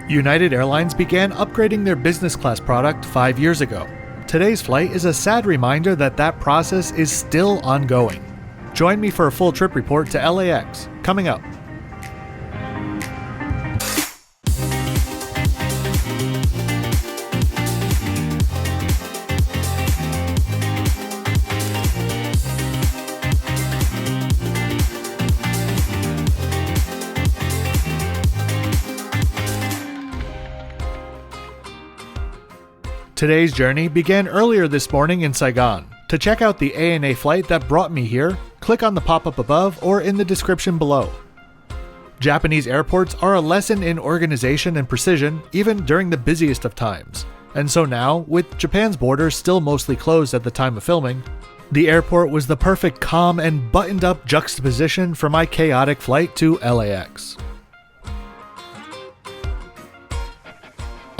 United Airlines began upgrading their business class product 5 years ago. Today's flight is a sad reminder that that process is still ongoing. Join me for a full trip report to LAX, coming up. Today's journey began earlier this morning in Saigon. To check out the ANA flight that brought me here, click on the pop-up above or in the description below. Japanese airports are a lesson in organization and precision even during the busiest of times. And so now, with Japan's borders still mostly closed at the time of filming, the airport was the perfect calm and buttoned-up juxtaposition for my chaotic flight to LAX.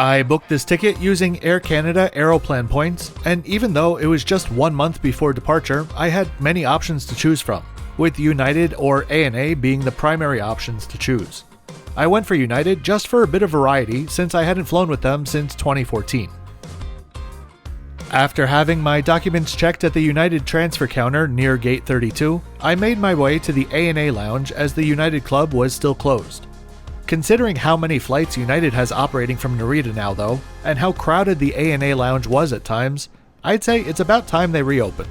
I booked this ticket using Air Canada Aeroplan points, and even though it was just 1 month before departure, I had many options to choose from, with United or ANA being the primary options to choose. I went for United just for a bit of variety since I hadn't flown with them since 2014. After having my documents checked at the United transfer counter near Gate 32, I made my way to the ANA lounge as the United Club was still closed. Considering how many flights United has operating from Narita now though, and how crowded the ANA lounge was at times, I'd say it's about time they reopen.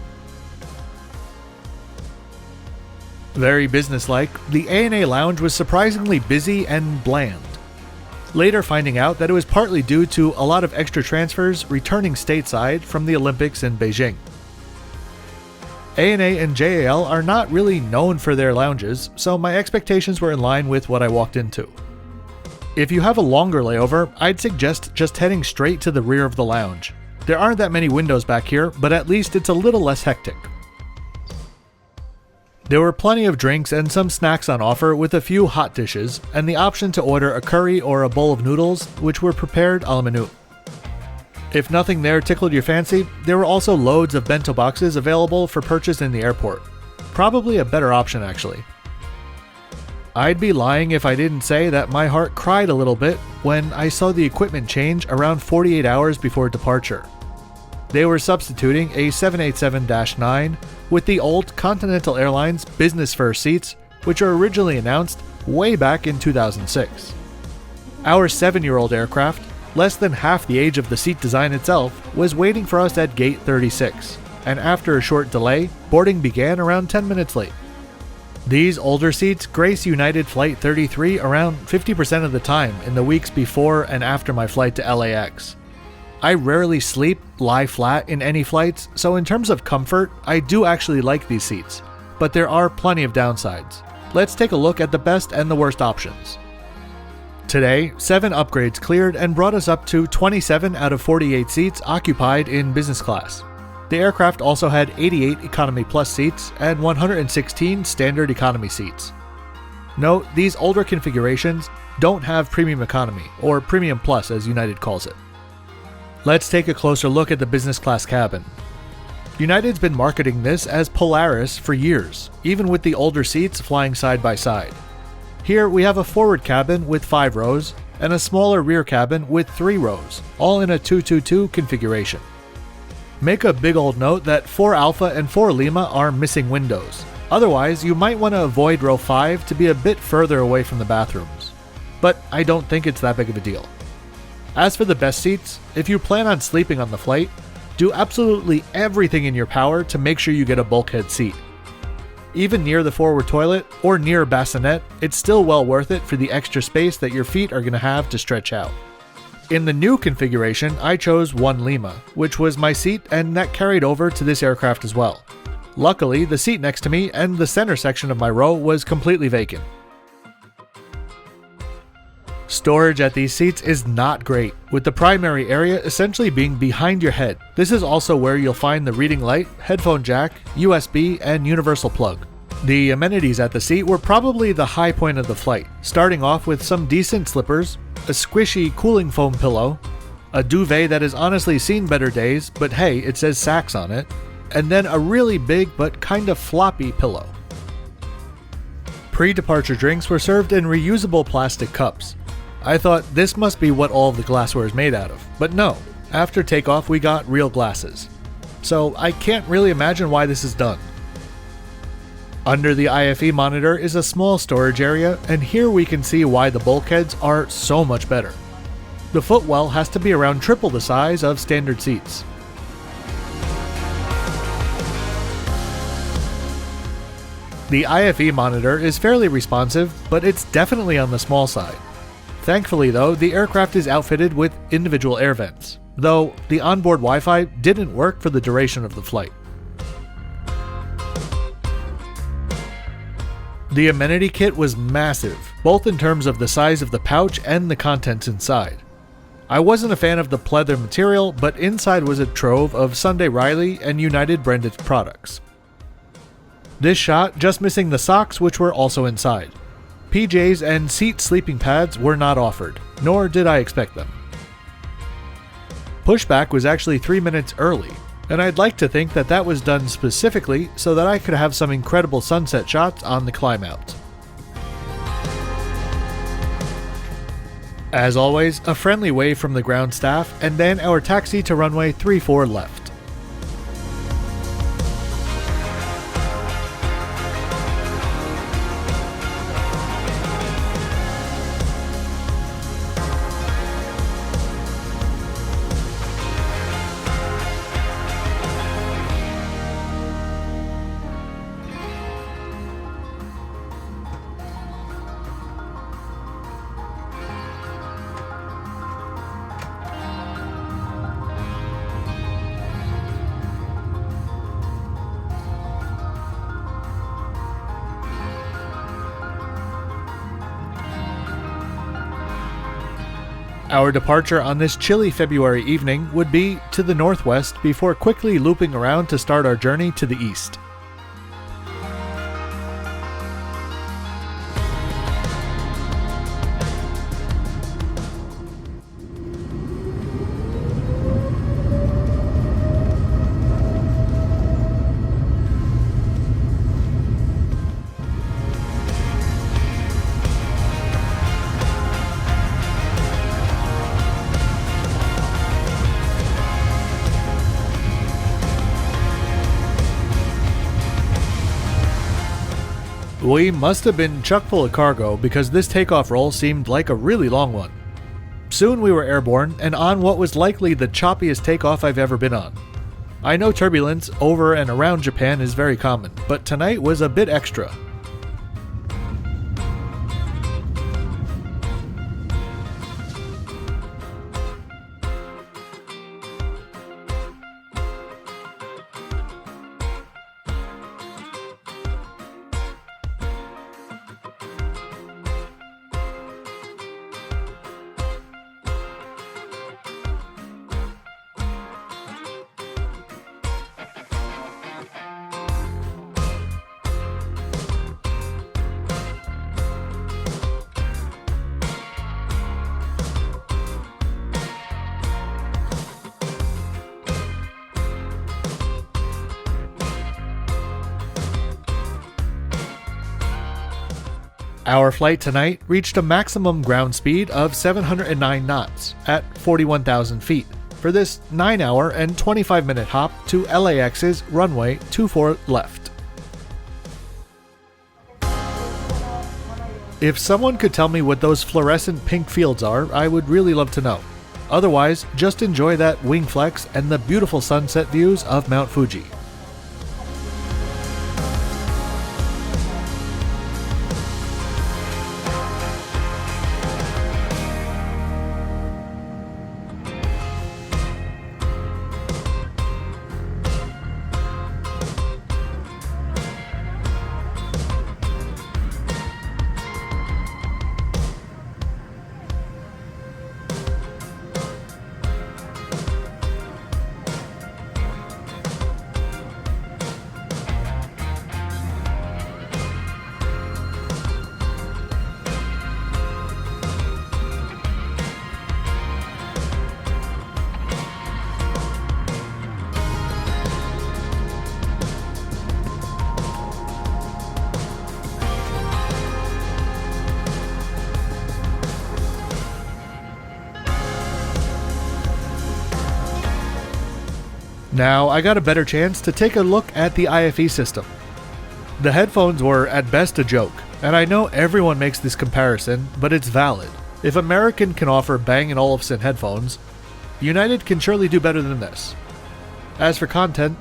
Very businesslike, the ANA lounge was surprisingly busy and bland. Later finding out that it was partly due to a lot of extra transfers returning stateside from the Olympics in Beijing. ANA and JAL are not really known for their lounges, so my expectations were in line with what I walked into. If you have a longer layover, I'd suggest just heading straight to the rear of the lounge. There aren't that many windows back here, but at least it's a little less hectic. There were plenty of drinks and some snacks on offer with a few hot dishes, and the option to order a curry or a bowl of noodles, which were prepared a la minute. If nothing there tickled your fancy, there were also loads of bento boxes available for purchase in the airport. Probably a better option actually. I'd be lying if I didn't say that my heart cried a little bit when I saw the equipment change around 48 hours before departure. They were substituting a 787-9 with the old Continental Airlines BusinessFirst seats, which were originally announced way back in 2006. Our 7-year-old aircraft, less than half the age of the seat design itself, was waiting for us at Gate 36, and after a short delay, boarding began around 10 minutes late. These older seats grace United Flight 33 around 50% of the time in the weeks before and after my flight to LAX. I rarely lie flat in any flights, so in terms of comfort, I do actually like these seats, but there are plenty of downsides. Let's take a look at the best and the worst options. Today, 7 upgrades cleared and brought us up to 27 out of 48 seats occupied in business class. The aircraft also had 88 Economy Plus seats and 116 Standard Economy seats. Note, these older configurations don't have Premium Economy, or Premium Plus as United calls it. Let's take a closer look at the business class cabin. United's been marketing this as Polaris for years, even with the older seats flying side by side. Here we have a forward cabin with 5 rows, and a smaller rear cabin with 3 rows, all in a 222 configuration. Make a big old note that 4 Alpha and 4 Lima are missing windows. Otherwise, you might want to avoid row 5 to be a bit further away from the bathrooms. But I don't think it's that big of a deal. As for the best seats, if you plan on sleeping on the flight, do absolutely everything in your power to make sure you get a bulkhead seat. Even near the forward toilet or near a bassinet, it's still well worth it for the extra space that your feet are going to have to stretch out. In the new configuration, I chose 1 Lima, which was my seat, and that carried over to this aircraft as well. Luckily, the seat next to me and the center section of my row was completely vacant. Storage at these seats is not great, with the primary area essentially being behind your head. This is also where you'll find the reading light, headphone jack, USB, and universal plug. The amenities at the seat were probably the high point of the flight, starting off with some decent slippers, a squishy cooling foam pillow, a duvet that has honestly seen better days, but hey, it says Sax on it, and then a really big but kind of floppy pillow. Pre-departure drinks were served in reusable plastic cups. I thought this must be what all of the glassware is made out of, but no. After takeoff, we got real glasses. So I can't really imagine why this is done. Under the IFE monitor is a small storage area, and here we can see why the bulkheads are so much better. The footwell has to be around triple the size of standard seats. The IFE monitor is fairly responsive, but it's definitely on the small side. Thankfully though, the aircraft is outfitted with individual air vents, though the onboard Wi-Fi didn't work for the duration of the flight. The Amenity Kit was massive, both in terms of the size of the pouch and the contents inside. I wasn't a fan of the pleather material, but inside was a trove of Sunday Riley and United branded products. This shot just missing the socks, which were also inside. PJs and seat sleeping pads were not offered, nor did I expect them. Pushback was actually 3 minutes early, and I'd like to think that that was done specifically so that I could have some incredible sunset shots on the climb out. As always, a friendly wave from the ground staff, and then our taxi to runway 34 left. Our departure on this chilly February evening would be to the northwest before quickly looping around to start our journey to the east. We must have been chock full of cargo because this takeoff roll seemed like a really long one. Soon we were airborne and on what was likely the choppiest takeoff I've ever been on. I know turbulence over and around Japan is very common, but tonight was a bit extra. Our flight tonight reached a maximum ground speed of 709 knots at 41,000 feet for this 9-hour and 25-minute hop to LAX's runway 24 left. If someone could tell me what those fluorescent pink fields are, I would really love to know. Otherwise, just enjoy that wing flex and the beautiful sunset views of Mount Fuji. Now I got a better chance to take a look at the IFE system. The headphones were at best a joke, and I know everyone makes this comparison, but it's valid. If American can offer Bang & Olufsen headphones, United can surely do better than this. As for content,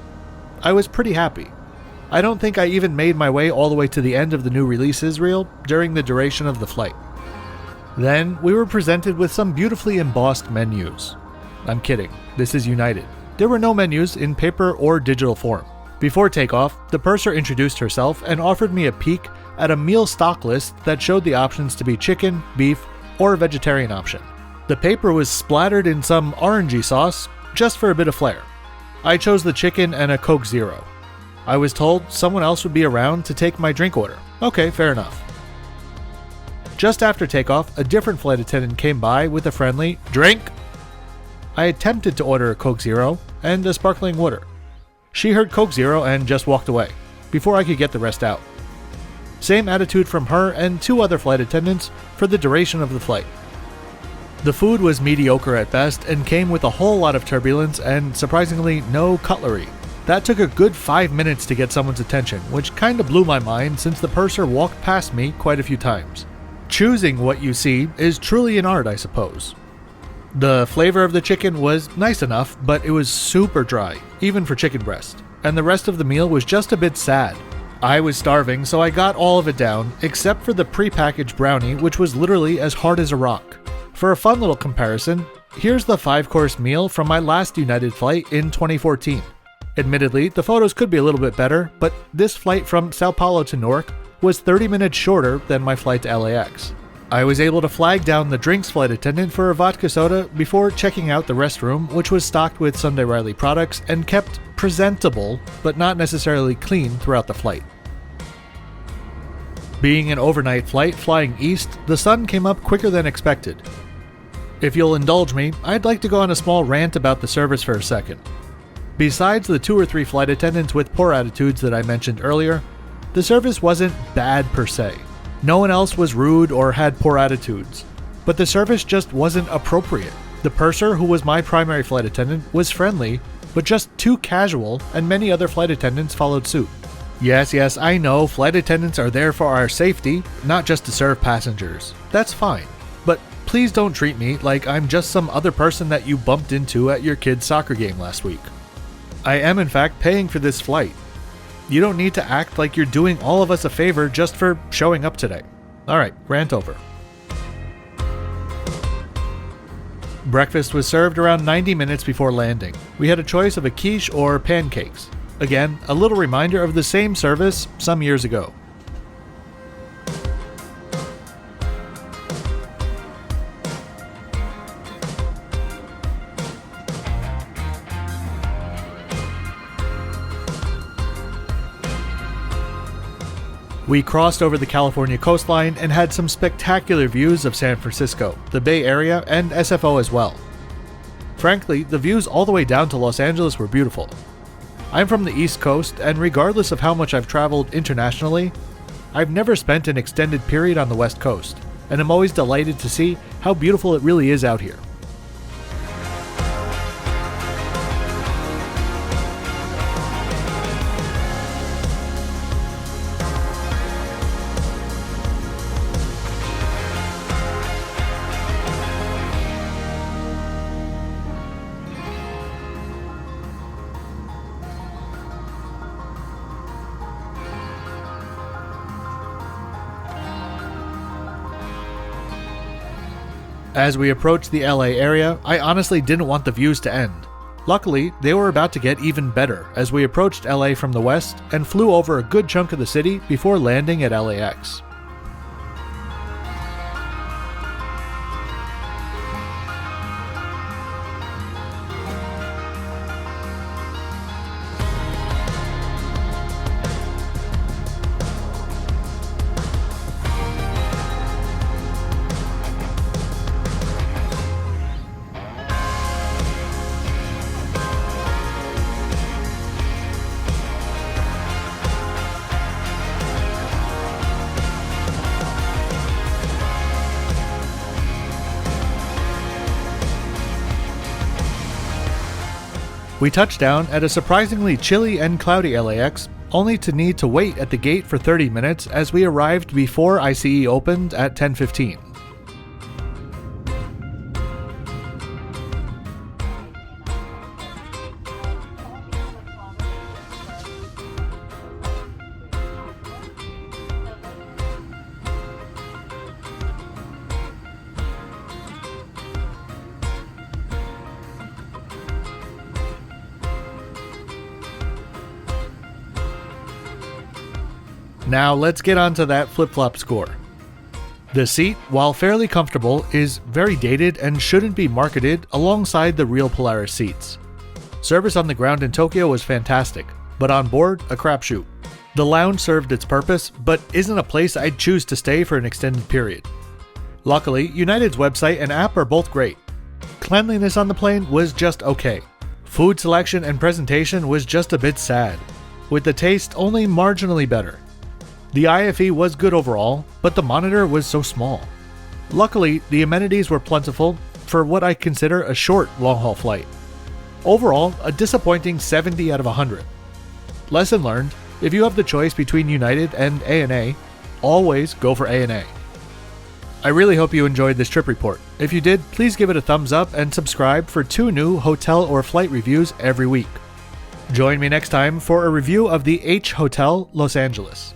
I was pretty happy. I don't think I even made my way all the way to the end of the new releases reel during the duration of the flight. Then we were presented with some beautifully embossed menus. I'm kidding, this is United. There were no menus in paper or digital form. Before takeoff, the purser introduced herself and offered me a peek at a meal stock list that showed the options to be chicken, beef, or a vegetarian option. The paper was splattered in some orangey sauce, just for a bit of flair. I chose the chicken and a Coke Zero. I was told someone else would be around to take my drink order. Okay, fair enough. Just after takeoff, a different flight attendant came by with a friendly, "Drink?" I attempted to order a Coke Zero and a sparkling water. She heard Coke Zero and just walked away, before I could get the rest out. Same attitude from her and 2 other flight attendants for the duration of the flight. The food was mediocre at best and came with a whole lot of turbulence and, surprisingly, no cutlery. That took a good 5 minutes to get someone's attention, which kinda blew my mind since the purser walked past me quite a few times. Choosing what you see is truly an art, I suppose. The flavor of the chicken was nice enough, but it was super dry, even for chicken breast, and the rest of the meal was just a bit sad. I was starving, so I got all of it down, except for the prepackaged brownie, which was literally as hard as a rock. For a fun little comparison, here's the 5-course meal from my last United flight in 2014. Admittedly, the photos could be a little bit better, but this flight from Sao Paulo to Newark was 30 minutes shorter than my flight to LAX. I was able to flag down the drinks flight attendant for a vodka soda before checking out the restroom, which was stocked with Sunday Riley products and kept presentable, but not necessarily clean throughout the flight. Being an overnight flight flying east, the sun came up quicker than expected. If you'll indulge me, I'd like to go on a small rant about the service for a second. Besides the 2 or 3 flight attendants with poor attitudes that I mentioned earlier, the service wasn't bad per se. No one else was rude or had poor attitudes, but the service just wasn't appropriate. The purser, who was my primary flight attendant, was friendly, but just too casual, and many other flight attendants followed suit. Yes, I know flight attendants are there for our safety, not just to serve passengers. That's fine, but please don't treat me like I'm just some other person that you bumped into at your kid's soccer game last week. I am in fact paying for this flight. You don't need to act like you're doing all of us a favor just for showing up today. Alright, rant over. Breakfast was served around 90 minutes before landing. We had a choice of a quiche or pancakes. Again, a little reminder of the same service some years ago. We crossed over the California coastline and had some spectacular views of San Francisco, the Bay Area, and SFO as well. Frankly, the views all the way down to Los Angeles were beautiful. I'm from the East Coast, and regardless of how much I've traveled internationally, I've never spent an extended period on the West Coast, and I'm always delighted to see how beautiful it really is out here. As we approached the LA area, I honestly didn't want the views to end. Luckily, they were about to get even better as we approached LA from the west and flew over a good chunk of the city before landing at LAX. We touched down at a surprisingly chilly and cloudy LAX, only to need to wait at the gate for 30 minutes as we arrived before ICE opened at 10:15. Now let's get onto that flip-flop score. The seat, while fairly comfortable, is very dated and shouldn't be marketed alongside the real Polaris seats. Service on the ground in Tokyo was fantastic, but on board, a crapshoot. The lounge served its purpose, but isn't a place I'd choose to stay for an extended period. Luckily, United's website and app are both great. Cleanliness on the plane was just okay. Food selection and presentation was just a bit sad, with the taste only marginally better. The IFE was good overall, but the monitor was so small. Luckily, the amenities were plentiful for what I consider a short long-haul flight. Overall, a disappointing 70 out of 100. Lesson learned, if you have the choice between United and ANA, always go for ANA. I really hope you enjoyed this trip report. If you did, please give it a thumbs up and subscribe for 2 new hotel or flight reviews every week. Join me next time for a review of the H Hotel Los Angeles.